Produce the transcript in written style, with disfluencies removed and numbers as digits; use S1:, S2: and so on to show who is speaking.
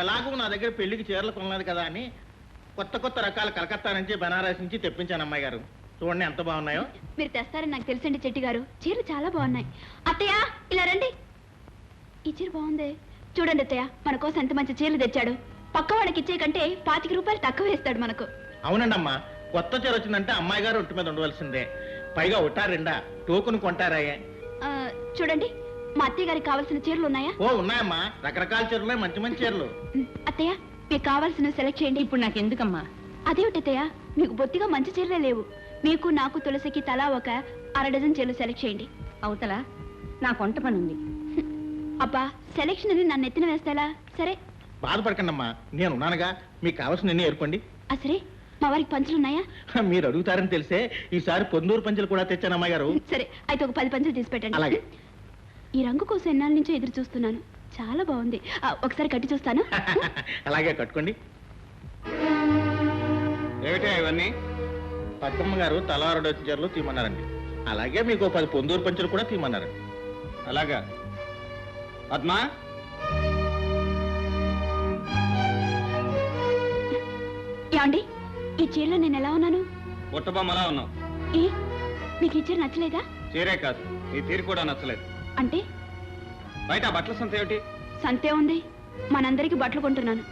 S1: ఎలాగూ నా దగ్గర పెళ్లికి చీరలు కొనలేదు కదా అని కొత్త కొత్త రకాల కలకత్తా నుంచి బనారస్ నుంచి తెప్పించాను అమ్మాయి గారు. చూడండి ఎంత బాగున్నాయో.
S2: మీరు తెస్తారని నాకు తెలుసండి చెట్టి గారు. చీరలు చాలా బాగున్నాయి. అత్తయ్య ఇలా రండి. ఈ చీర బాగుంది చూడండి అత్తయ్య. మన కోసం ఎంత మంచి చీరలు తెచ్చాడు. పక్క వాడికి ఇచ్చే కంటే 25 రూపాయలు తక్కువ వేస్తాడు మనకు.
S1: అవునండి అమ్మా, కొత్త చీర వచ్చిందంటే అమ్మాయి గారు ఒంటి మీద ఉండవలసిందే. పైగా ఒట్టారెండా టోకును కొంటారాయే.
S2: చూడండి మా అత్తయ్య గారికి కావాల్సిన చీరలు ఉన్నాయా?
S1: ఓ ఉన్నాయమ్మా, రకరకాల చీరలు, మంచి మంచి చీరలు.
S2: అత్తయ్య మీకు కావాల్సిన సెలెక్ట్ చేయండి.
S3: ఇప్పుడు నాకు ఎందుకమ్మా?
S2: అదేమిటి అత్తయ్య, మీకు బొత్తిగా మంచి చీరలే లేవు. మీకు నాకు తులసికి తలా ఒక 1/2 డజన్ చీరలు సెలెక్ట్ చేయండి.
S3: అవతల నాకు వంట పని ఉంది.
S2: అబ్బా సెలెక్షన్ అని నన్ను ఎత్తిన వేస్తాలా? సరే
S1: బాధపడకండి అమ్మా, నేను ఉన్నానుగా. మీకు కావాల్సిన ఎన్ని ఏర్పండి.
S2: సరే మా వారికి పంచులు ఉన్నాయా?
S1: మీరు అడుగుతారని తెలిసే ఈసారి పొందూరు పంచులు కూడా తెచ్చాను అమ్మాయి గారు.
S2: సరే అయితే ఒక 10 పంచులు తీసి పెట్టండి.
S1: అలాగే.
S2: ఈ రంగు కోసం ఎన్నాళ్ళ నుంచో ఎదురు చూస్తున్నాను. చాలా బాగుంది. ఒకసారి కట్టి చూస్తాను.
S1: అలాగే కట్టుకోండి.
S4: ఏమిటా ఇవన్నీ?
S1: పద్మమ్మ గారు తలా 2 చీరలు తీయమన్నారండి. అలాగే మీకు 10 పొందూరు పంచులు కూడా తీయమన్నారండి.
S4: అలాగా. పద్మా,
S2: ఏమండి ఈ చీరలో నేను ఎలా ఉన్నాను?
S4: బుట్టబొమ్మలా ఉన్నావు.
S2: ఏ మీకు ఈ చీర నచ్చలేదా?
S4: చీరే కాదు, ఈ తీరు కూడా నచ్చలేదు.
S2: అంటే
S4: బయట బట్టల సంత ఏమిటి?
S2: సంతే ఉంది. మనందరికి బట్టలు కొంటున్నాను.